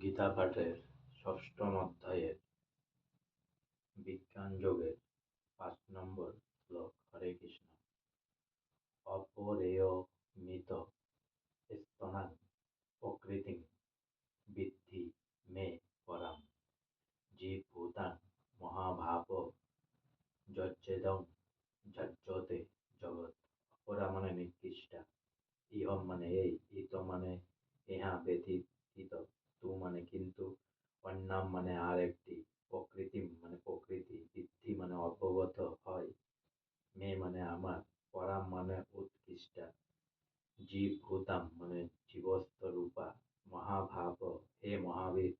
গীতা পাঠের ষষ্ঠম অধ্যায়ের বিজ্ঞান যোগের ৫ নম্বর শ্লোক। হরে কৃষ্ণ। অপরেয় মিত স্তনাং প্রকৃতিং বিদ্ধি মে পরাম জীবভূতাং মহাভাব যজ্জেদং যজ্জতে জগৎ। অপরা মানে নিকৃষ্টা, ইহম মানে এই, ইত মানে ইহা ব্যতীত, তু মানে কিন্তু, অন্যাম মানে আর একটি, প্রকৃতিম মানে প্রকৃতি, বৃদ্ধি মানে অবগত হয়, মে মানে আমার, পরাম মানে উৎকৃষ্টা, জীবভূতাম মানে জীবস্থ রূপা, মহাভাব হে মহাবীর,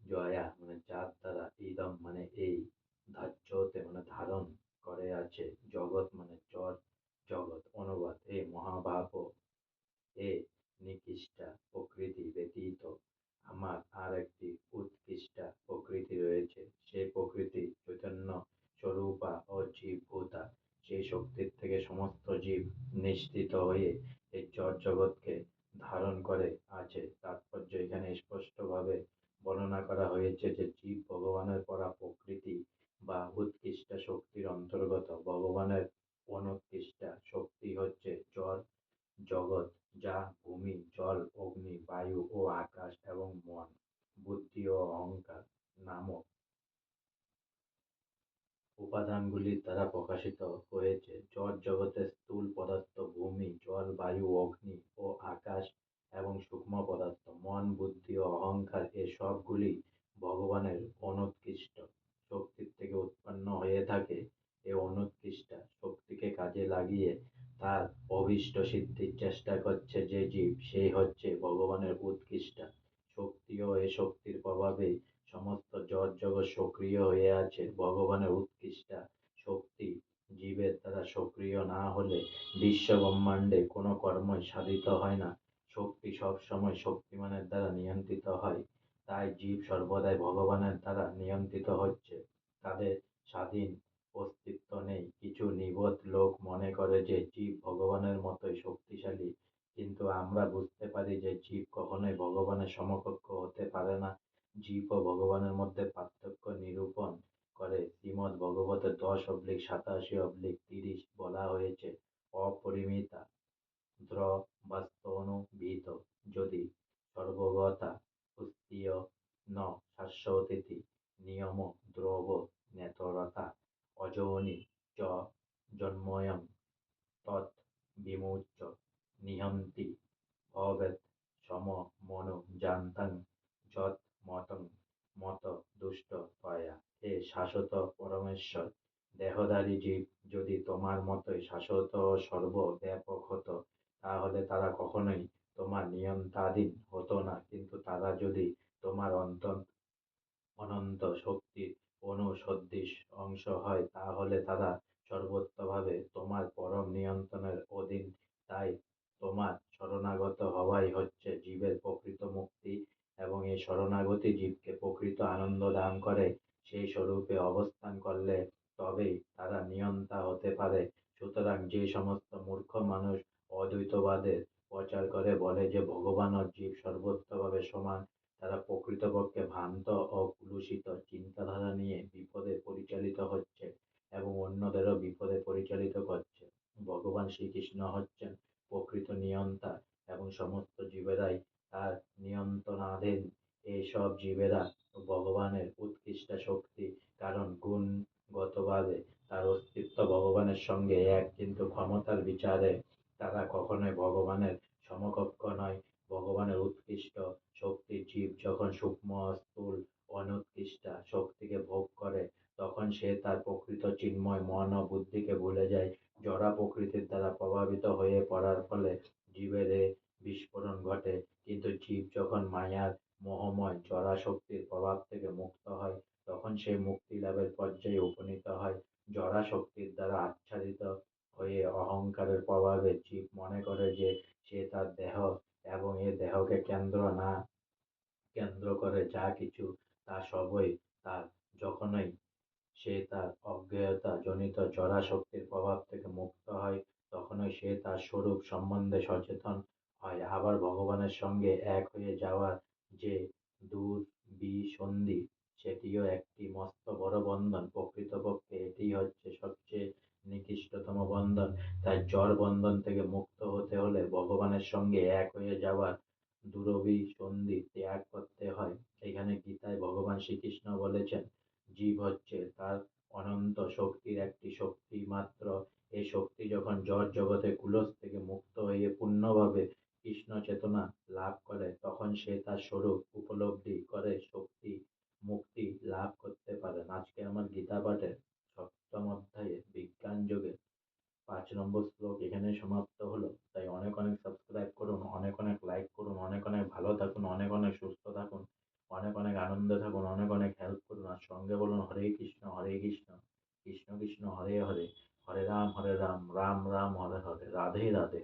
জয়া মানে যার দ্বারা, ইদম মানে এই, ধার্যতে মানে ধারণ করে আছে, জগৎ মানে জড় জগৎ। অনুবাদ: হে মহাভাব, হে নিকৃষ্টা প্রকৃতি ব্যতীত আমার আর একটি উৎকৃষ্টা প্রকৃতি রয়েছে। সেই প্রকৃতি চৈতন্য স্বরূপা ও জীবভূতা। সেই শক্তির থেকে সমস্ত জীব নিশ্চিত হয়ে এই জড় জগৎকে ধারণ করে আছে। তাৎপর্য: এখানে স্পষ্টভাবে বর্ণনা করা হয়েছে যে জীব ভগবানের পরা প্রকৃতি বা উৎকৃষ্ট শক্তির অন্তর্গত। ভগবানের অনুৎকৃষ্টা শক্তি হচ্ছে জড় জগৎ, যা ভূমি, জল, অগ্নি, বায়ু ও আকাশ এবং মন, বুদ্ধি ও অহংকার নামক উপাদানগুলির দ্বারা প্রকাশিত হয়েছে। জড় জগতের স্থূল পদার্থ ভূমি, জল, বায়ু, অগ্নি ও আকাশ এবং সূক্ষ্ম পদার্থ মন, বুদ্ধি ও অহংকার, এ সবগুলি ভগবানের অনুৎকৃষ্ট শক্তির থেকে উৎপন্ন হয়ে থাকে। এই অনুৎকৃষ্ট শক্তিকে কাজে লাগিয়ে তার অভীষ্ট সিদ্ধির চেষ্টা করছে যে জীব, সেই হচ্ছে ভগবানের উৎকৃষ্টা শক্তি, ও এই শক্তির প্রভাবেই সমস্ত জড় জগৎ সক্রিয় হয়ে আছে। ভগবানের উৎকৃষ্টা শক্তি জীবের দ্বারা সক্রিয় না হলে বিশ্ব ব্রহ্মাণ্ডে কোনো কর্মই সাধিত হয় না। শক্তি সবসময় শক্তিমানের দ্বারা নিয়ন্ত্রিত হয়। তাই জীব সর্বদাই ভগবানের দ্বারা নিয়ন্ত্রিত হচ্ছে, তাদের স্বাধীন অস্তিত্ব নেই। কিছু নির্বোধ লোক মনে করে যে জীব ভগবানের মতোই শক্তিশালী, কিন্তু আমরা বুঝতে পারি যে জীব কখনোই ভগবানের সমকক্ষ হতে পারে না। জীব ও ভগবানের মধ্যে পার্থক্য নিরূপণ করে শ্রীমদ্ ভগবতে 10/87/30 বলা হয়েছে: অপরিমিতা দ্রবাস্তনুবিদ যদি সর্বগতা পুস্তীয় ন শাশ্বতীতি নিয়ম দ্রব নেতরতা অযোনি চ জন্ময়ং তৎ বিমুচ্য নিহন্তি ভবেৎ সম মনো জানতাং যৎ মতং মত দুষ্ট তয়া। হে শাশ্বত পরমেশ্বর, দেহধারী জীব যদি তোমার মতোই শাশ্বত ও সর্বব্যাপক হতো, তাহলে তারা কখনোই তোমার নিয়ন্ত্রণাধীন হতো না। কিন্তু তারা যদি তোমার অনন্ত শক্তির অনুসদৃশ অংশ হয়, তাহলে তারা সর্বতোভাবে তোমার পরম নিয়ন্ত্রণের অধীন। তাই তোমার শরণাগত হওয়াই হচ্ছে জীবের প্রকৃত মুক্তি, এবং এই শরণাগতি জীবকে প্রকৃত আনন্দ দান করে। সেই স্বরূপে অবস্থান করলে তবেই তারা নিয়ন্তা হতে পারে। সুতরাং যে সমস্ত মূর্খ মানুষ অদ্বৈতবাদের প্রচার করে বলে যে ভগবান ও জীব সর্বতোভাবে সমান, তারা প্রকৃতপক্ষে ভ্রান্ত ও কলুষিত চিন্তাধারা নিয়ে বিপদে পরিচালিত হচ্ছে এবং অন্যদেরও বিপদে পরিচালিত করছে। ভগবান শ্রীকৃষ্ণ হচ্ছেন প্রকৃত নিয়ন্তা এবং সমস্ত জীবেরাই তার নিয়ন্ত্রণাধীন। এইসব জীবেরা ভগবানের উৎকৃষ্ট শক্তি, কারণ গুণগতভাবে তার অস্তিত্ব ভগবানের সঙ্গে এক, কিন্তু ক্ষমতার বিচারে তারা কখনোই ভগবানের সমকক্ষ নয়। ভগবানের উৎকৃষ্ট শক্তি জীব যখন সূক্ষ্ম স্থূল অনুৎকৃষ্টা শক্তিকে ভোগ করে, তখন সে তার প্রকৃত চিন্ময় মন ও বুদ্ধিকে ভুলে যায়। জড়া প্রকৃতির দ্বারা প্রভাবিত হয়ে পড়ার ফলে জীবের এ বিস্ফোরণ ঘটে। কিন্তু জীব যখন মায়ার মোহময় জড়া শক্তির প্রভাব থেকে মুক্ত হয়, তখন সে মুক্তি লাভের পর্যায়ে উপনীত হয়। জড়া শক্তির দ্বারা আচ্ছাদিত হয়ে অহংকারের প্রভাবে জীব মনে করে যে সে তার দেহ এবং এ দেহকে কেন্দ্র করে যা কিছু, তা সবই তার। যখনই সে তার অজ্ঞেয়তা জনিত জড়া শক্তির প্রভাব থেকে মুক্ত হয়, তখনই সে তার স্বরূপ সম্বন্ধে সচেতন হয়। আবার ভগবানের সঙ্গে এক হয়ে যাওয়ার যে দুর্বিসন্ধি, সেটিও একটি মস্ত বড় বন্ধন। প্রকৃতপক্ষে এটিই হচ্ছে সবচেয়ে নিকৃষ্টতম বন্ধন। তাই জড় বন্ধন থেকে মুক্ত হতে হলে ভগবানের সঙ্গে এক হয়ে যাওয়ার দুরভিসন্ধি ত্যাগ করতে হয়। এখানে গীতায় ভগবান শ্রীকৃষ্ণ বলেছেন, জীব হচ্ছে তার অনন্ত শক্তির একটি শক্তি মাত্র। এই শক্তি যখন জড় জগতের কুলস থেকে মুক্ত হয়ে পূর্ণভাবে কৃষ্ণ চেতনা লাভ করে, তখন সে তার স্বরূপ উপলব্ধি করে শক্তি মুক্তি লাভ করতে পারে। আজকে আমার গীতা পাঠের সপ্তম অধ্যায়ে বিজ্ঞান যোগে 5 নম্বর শ্লোক এখানে সমাপ্ত হলো। তাই অনেক অনেক সাবস্ক্রাইব করুন, অনেক অনেক লাইক করুন, অনেক অনেক ভালো থাকুন, অনেক অনেক সুস্থ থাকুন, অনেক অনেক আনন্দে থাকুন, অনেক অনেক হেল্প করুন। আর সঙ্গে বলুন হরে কৃষ্ণ হরে কৃষ্ণ, কৃষ্ণ কৃষ্ণ হরে হরে, হরে রাম রাম রাম হরে হরে, রাধে রাধে।